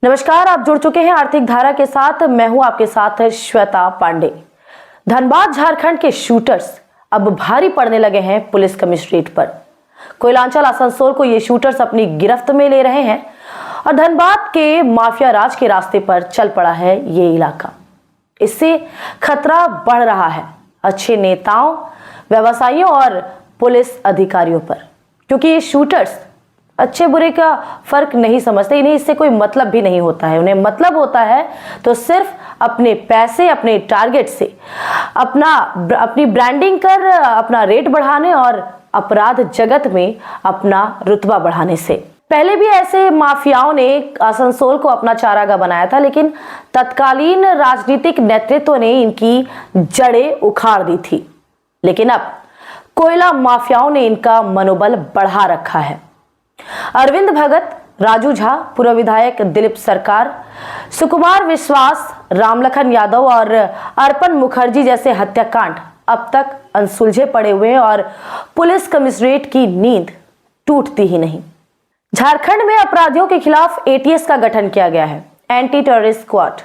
नमस्कार, आप जुड़ चुके हैं आर्थिक धारा के साथ। मैं हूं आपके साथ श्वेता पांडे। धनबाद झारखंड के शूटर्स अब भारी पड़ने लगे हैं पुलिस कमिश्नरेट पर। कोयलांचल आसनसोल को ये शूटर्स अपनी गिरफ्त में ले रहे हैं और धनबाद के माफिया राज के रास्ते पर चल पड़ा है ये इलाका। इससे खतरा बढ़ रहा है अच्छे नेताओं, व्यवसायियों और पुलिस अधिकारियों पर, क्योंकि ये शूटर्स अच्छे बुरे का फर्क नहीं समझते। इन्हें इससे कोई मतलब भी नहीं होता है। उन्हें मतलब होता है तो सिर्फ अपने पैसे, अपने टारगेट से अपनी ब्रांडिंग कर अपना रेट बढ़ाने और अपराध जगत में अपना रुतबा बढ़ाने से। पहले भी ऐसे माफियाओं ने आसनसोल को अपना चारागाह बनाया था, लेकिन तत्कालीन राजनीतिक नेतृत्व ने इनकी जड़ें उखाड़ दी थी। लेकिन अब कोयला माफियाओं ने इनका मनोबल बढ़ा रखा है। अरविंद भगत, राजू झा, पूर्व विधायक दिलीप सरकार, सुकुमार विश्वास, रामलखन यादव और अर्पण मुखर्जी जैसे हत्याकांड अब तक अनसुलझे पड़े हुए हैं और पुलिस कमिश्नरेट की नींद टूटती ही नहीं। झारखंड में अपराधियों के खिलाफ एटीएस का गठन किया गया है, एंटी टेररिस्ट स्क्वाड।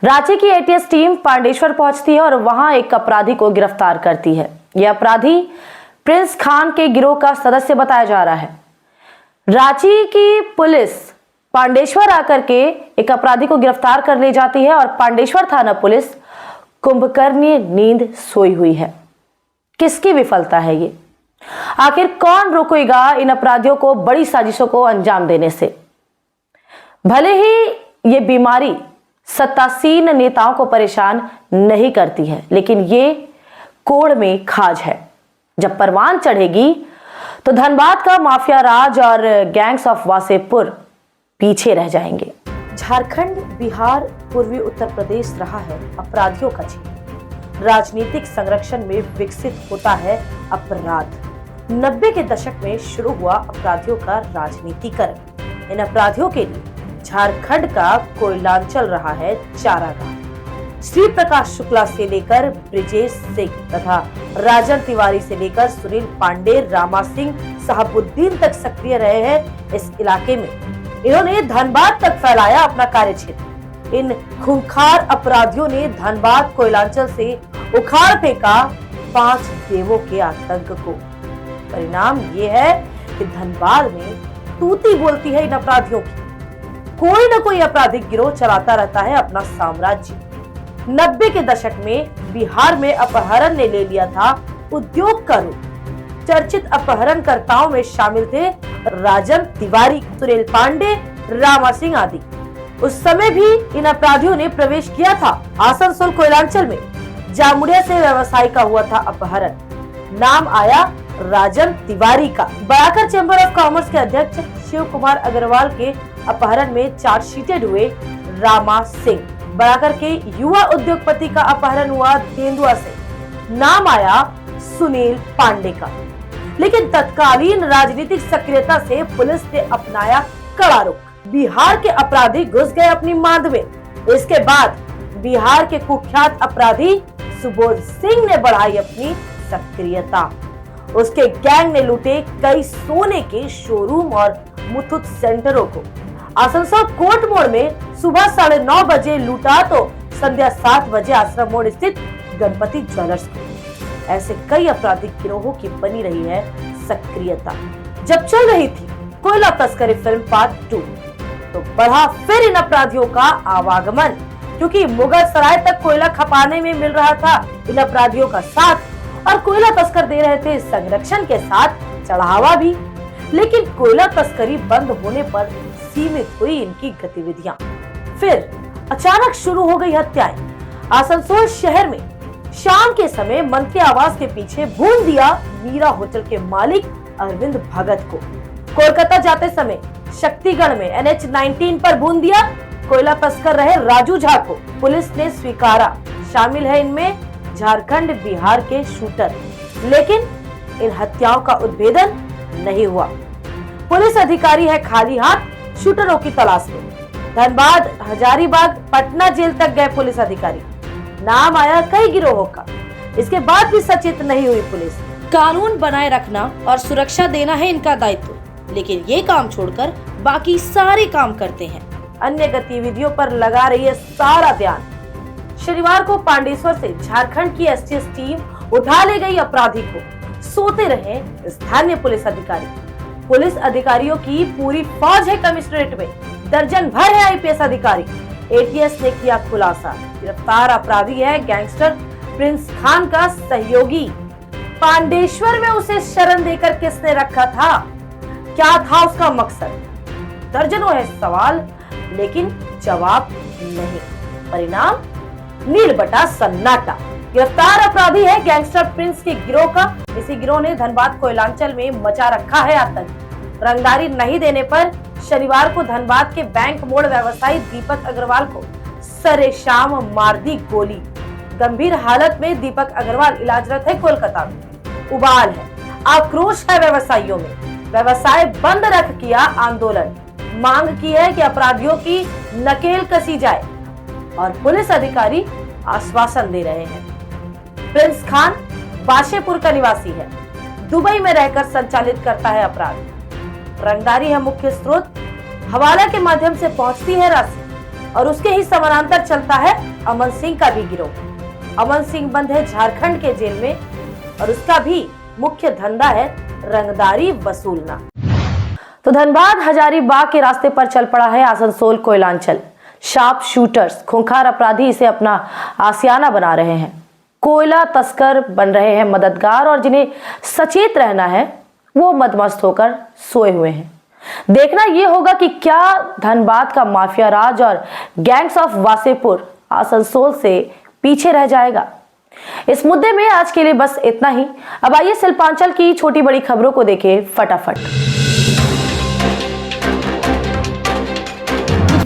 रांची की एटीएस टीम पांडेश्वर पहुंचती है और वहां एक अपराधी को गिरफ्तार करती है। यह अपराधी प्रिंस खान के गिरोह का सदस्य बताया जा रहा है। रांची की पुलिस पांडेश्वर आकर के एक अपराधी को गिरफ्तार कर ले जाती है और पांडेश्वर थाना पुलिस कुंभकर्णी नींद सोई हुई है। किसकी विफलता है ये? आखिर कौन रोकेगा इन अपराधियों को बड़ी साजिशों को अंजाम देने से? भले ही ये बीमारी सत्तासीन नेताओं को परेशान नहीं करती है, लेकिन ये कोड़ में खाज है। जब परवान चढ़ेगी तो धनबाद का माफिया राज और गैंग्स ऑफ वासेपुर पीछे रह जाएंगे। झारखंड, बिहार, पूर्वी उत्तर प्रदेश रहा है अपराधियों का क्षेत्र। राजनीतिक संरक्षण में विकसित होता है अपराध। 90 के दशक में शुरू हुआ अपराधियों का राजनीतिकरण। इन अपराधियों के लिए झारखंड का कोयलांचल रहा है चारागाह। श्री प्रकाश शुक्ला से लेकर ब्रिजेश सिंह तथा राजन तिवारी से लेकर सुनील पांडे, रामा सिंह, साहबुद्दीन तक सक्रिय रहे हैं इस इलाके में। इन्होंने धनबाद तक फैलाया अपना कार्यक्षेत्र। इन खूंखार अपराधियों ने धनबाद कोयलांचल से उखाड़ फेंका 5 देवों के आतंक को। परिणाम ये है कि धनबाद में तूती बोलती है इन अपराधियों की। कोई ना कोई आपराधिक गिरोह चलाता रहता है अपना साम्राज्य। 90 के दशक में बिहार में अपहरण ने ले लिया था उद्योग का रूप। चर्चित अपहरणकर्ताओं में शामिल थे राजन तिवारी, सुनील पांडे, रामा सिंह आदि। उस समय भी इन अपराधियों ने प्रवेश किया था आसनसोल कोयलांचल में। जामुड़िया से व्यवसायी का हुआ था अपहरण। नाम आया राजन तिवारी का। बड़ाकर चैम्बर ऑफ कॉमर्स के अध्यक्ष शिव कुमार अग्रवाल के अपहरण में चार्जशीटेड हुए रामा सिंह। बड़ाकर के युवा उद्योगपति का अपहरण हुआ तेंदुआ से। नाम आया सुनील पांडे का। लेकिन तत्कालीन राजनीतिक सक्रियता से पुलिस ने अपनाया कड़ा रुख। बिहार के अपराधी घुस गए अपनी मांद में। इसके बाद बिहार के कुख्यात अपराधी सुबोध सिंह ने बढ़ाई अपनी सक्रियता। उसके गैंग ने लूटे कई सोने के शोरूम और मुथुट सेंटरों को। आसनसोल कोर्ट मोड़ में सुबह 9:30 बजे लूटा तो संध्या 7 बजे आश्रम मोड़ स्थित गणपति ज्वेलर्स को। ऐसे कई आपराधिक गिरोहों की बनी रही है सक्रियता। जब चल रही थी कोयला तस्करी फिल्म पार्ट 2, तो बढ़ा फिर इन अपराधियों का आवागमन, क्योंकि मुगल सराय तक कोयला खपाने में मिल रहा था इन अपराधियों का साथ और कोयला तस्कर दे रहे थे संरक्षण के साथ चढ़ावा भी। लेकिन कोयला तस्करी बंद होने पर सीमित हुई इनकी गतिविधियां। फिर अचानक शुरू हो गई हत्याएं। आसनसोल शहर में शाम के समय मंत्री आवास के पीछे भून दिया मीरा होटल के मालिक अरविंद भगत को। कोलकाता जाते समय शक्तिगढ़ में NH 19 पर भून दिया कोयला तस्कर रहे राजू झा को। पुलिस ने स्वीकारा शामिल है इनमें झारखंड, बिहार के शूटर। लेकिन इन हत्याओं का उद्भेदन नहीं हुआ। पुलिस अधिकारी है खाली हाथ शूटरों की तलाश में। धनबाद, हजारीबाग, पटना जेल तक गए पुलिस अधिकारी। नाम आया कई गिरोहों का। इसके बाद भी सचेत नहीं हुई पुलिस। कानून बनाए रखना और सुरक्षा देना है इनका दायित्व, लेकिन ये काम छोड़कर बाकी सारे काम करते हैं। अन्य गतिविधियों पर लगा रही है सारा ध्यान। शनिवार को पांडेश्वर से झारखंड की एसटीएफ टीम उठा ले गई अपराधी को। सोते रहे स्थानीय पुलिस अधिकारी। पुलिस अधिकारियों की पूरी फौज है कमिश्नरेट में, दर्जन भर है आईपीएस अधिकारी। एटीएस ने किया खुलासा, गिरफ्तार अपराधी है गैंगस्टर प्रिंस खान का सहयोगी। पांडेश्वर में उसे शरण देकर किसने रखा था? क्या था उसका मकसद? दर्जनों है सवाल, लेकिन जवाब नहीं। परिणाम नील बटा सन्नाटा। गिरफ्तार अपराधी है गैंगस्टर प्रिंस के गिरोह का। इसी गिरोह ने धनबाद कोयलांचल में मचा रखा है आतंक। रंगदारी नहीं देने पर शनिवार को धनबाद के बैंक मोड़ व्यवसायी दीपक अग्रवाल को सरेशाम मार दी गोली। गंभीर हालत में दीपक अग्रवाल इलाजरत है कोलकाता में। उबाल है, आक्रोश है व्यवसायियों में। व्यवसाय बंद रख किया आंदोलन। मांग की है कि अपराधियों की नकेल कसी जाए और पुलिस अधिकारी आश्वासन दे रहे हैं। प्रिंस खान बाशेपुर का निवासी है। दुबई में रहकर संचालित करता है अपराध। रंगदारी है मुख्य स्रोत। हवाला के माध्यम से पहुंचती है राशि और उसके ही समानांतर चलता है अमन सिंह का भी गिरोह। अमन सिंह बंद है झारखंड के जेल में और उसका भी मुख्य धंधा है रंगदारी वसूलना। तो धनबाद हजारीबाग के रास्ते पर चल पड़ा है आसनसोल कोयलांचल। शार्प शूटर्स, खूंखार अपराधी इसे अपना आशियाना बना रहे हैं। कोयला तस्कर बन रहे हैं मददगार और जिन्हें सचेत रहना है वो मदमस्त होकर सोए हुए हैं। देखना यह होगा कि क्या धनबाद का माफिया राज और गैंग्स ऑफ वासेपुर आसनसोल से पीछे रह जाएगा। इस मुद्दे में आज के लिए बस इतना ही। अब आइए शिल्पांचल की छोटी बड़ी खबरों को देखें फटाफट।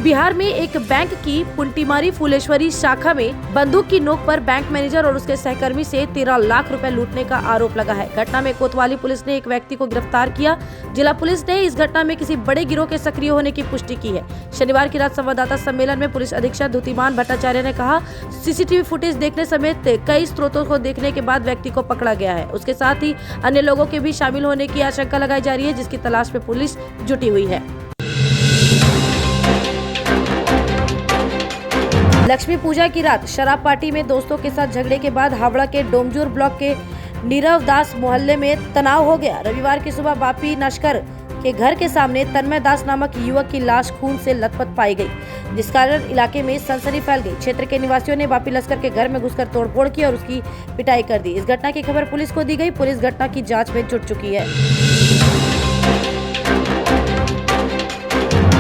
बिहार में एक बैंक की पुंटीमारी फुलेश्वरी शाखा में बंदूक की नोक पर बैंक मैनेजर और उसके सहकर्मी से 13 लाख रुपए लूटने का आरोप लगा है। घटना में कोतवाली पुलिस ने एक व्यक्ति को गिरफ्तार किया। जिला पुलिस ने इस घटना में किसी बड़े गिरोह के सक्रिय होने की पुष्टि की है। शनिवार की रात संवाददाता सम्मेलन में पुलिस अधीक्षक धुतिमान भट्टाचार्य ने कहा, सीसीटीवी फुटेज देखने समेत कई स्रोतों को देखने के बाद व्यक्ति को पकड़ा गया है। उसके साथ ही अन्य लोगों के भी शामिल होने की आशंका लगाई जा रही है, जिसकी तलाश में पुलिस जुटी हुई है। लक्ष्मी पूजा की रात शराब पार्टी में दोस्तों के साथ झगड़े के बाद हावड़ा के डोमजूर ब्लॉक के नीरव दास मोहल्ले में तनाव हो गया। रविवार की सुबह बापी नस्कर के घर के सामने तन्मय दास नामक युवक की लाश खून से लथपथ पाई गई, जिस कारण इलाके में सनसनी फैल गई। क्षेत्र के निवासियों ने बापी लश्कर के घर में घुसकर तोड़फोड़ की और उसकी पिटाई कर दी। इस घटना की खबर पुलिस को दी गई। पुलिस घटना की जाँच में जुट चुकी है।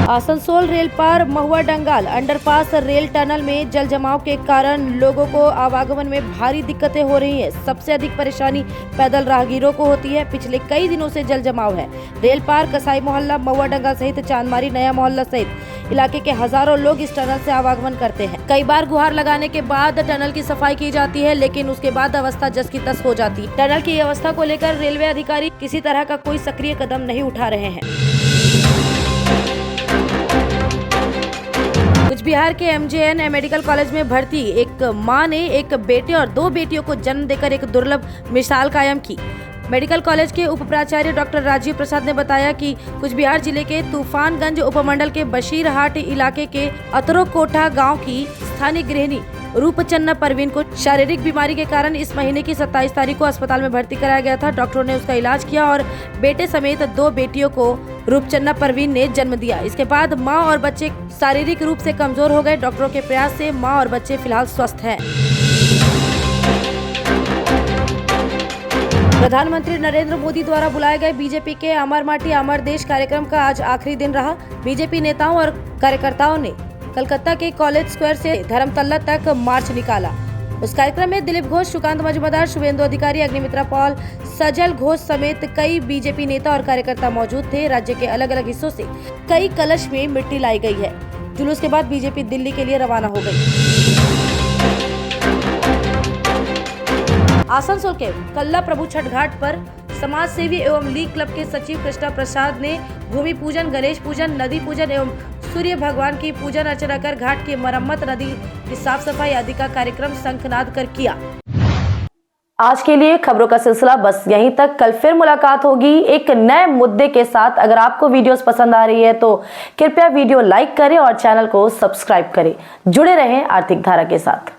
आसनसोल रेल पार महुआ डंगाल अंडरपास रेल टनल में जल जमाव के कारण लोगों को आवागमन में भारी दिक्कतें हो रही हैं। सबसे अधिक परेशानी पैदल राहगीरों को होती है। पिछले कई दिनों से जल जमाव है। रेल पार कसाई मोहल्ला महुआ डंगाल सहित चांदमारी नया मोहल्ला सहित इलाके के हजारों लोग इस टनल से आवागमन करते हैं। कई बार गुहार लगाने के बाद टनल की सफाई की जाती है, लेकिन उसके बाद अवस्था जस की तस हो जाती है। टनल की अवस्था को लेकर रेलवे अधिकारी किसी तरह का कोई सक्रिय कदम नहीं उठा रहे हैं। कुछ बिहार के एमजेएन मेडिकल कॉलेज में भर्ती एक मां ने एक बेटे और 2 बेटियों को जन्म देकर एक दुर्लभ मिसाल कायम की। मेडिकल कॉलेज के उप प्राचार्य डॉक्टर राजीव प्रसाद ने बताया कि कुछ बिहार जिले के तूफानगंज उपमंडल के बशीरहाट इलाके के अतरोकोटा गांव की स्थानीय गृहिणी रूपचन्ना परवीन को शारीरिक बीमारी के कारण इस महीने की 27 तारीख को अस्पताल में भर्ती कराया गया था। डॉक्टरों ने उसका इलाज किया और बेटे समेत 2 बेटियों को रूपचन्ना परवीन ने जन्म दिया। इसके बाद मां और बच्चे शारीरिक रूप से कमजोर हो गए। डॉक्टरों के प्रयास से मां और बच्चे फिलहाल स्वस्थ हैं। प्रधानमंत्री नरेंद्र मोदी द्वारा बुलाए गए बीजेपी के अमर माटी अमर देश कार्यक्रम का आज आखिरी दिन रहा। बीजेपी नेताओं और कार्यकर्ताओं ने कलकत्ता के कॉलेज स्क्वायर से धर्मतल्ला तक मार्च निकाला। उस कार्यक्रम में दिलीप घोष, सुकांत मजूमदार, शुभेंदु अधिकारी, अग्निमित्रा पॉल, सजल घोष समेत कई बीजेपी नेता और कार्यकर्ता मौजूद थे। राज्य के अलग अलग हिस्सों से कई कलश में मिट्टी लाई गई है। जुलूस के बाद बीजेपी दिल्ली के लिए रवाना हो गई। आसनसोल के कल्ला प्रभु छठ घाट पर समाज सेवी एवं लीग क्लब के सचिव कृष्णा प्रसाद ने भूमि पूजन, गणेश पूजन, नदी पूजन एवं सूर्य भगवान की पूजन अर्चना कर घाट की मरम्मत, नदी की साफ सफाई आदि का कार्यक्रम शंखनाद कर किया। आज के लिए खबरों का सिलसिला बस यहीं तक। कल फिर मुलाकात होगी एक नए मुद्दे के साथ। अगर आपको वीडियोस पसंद आ रही है तो कृपया वीडियो लाइक करें और चैनल को सब्सक्राइब करें। जुड़े रहें आर्थिक धारा के साथ।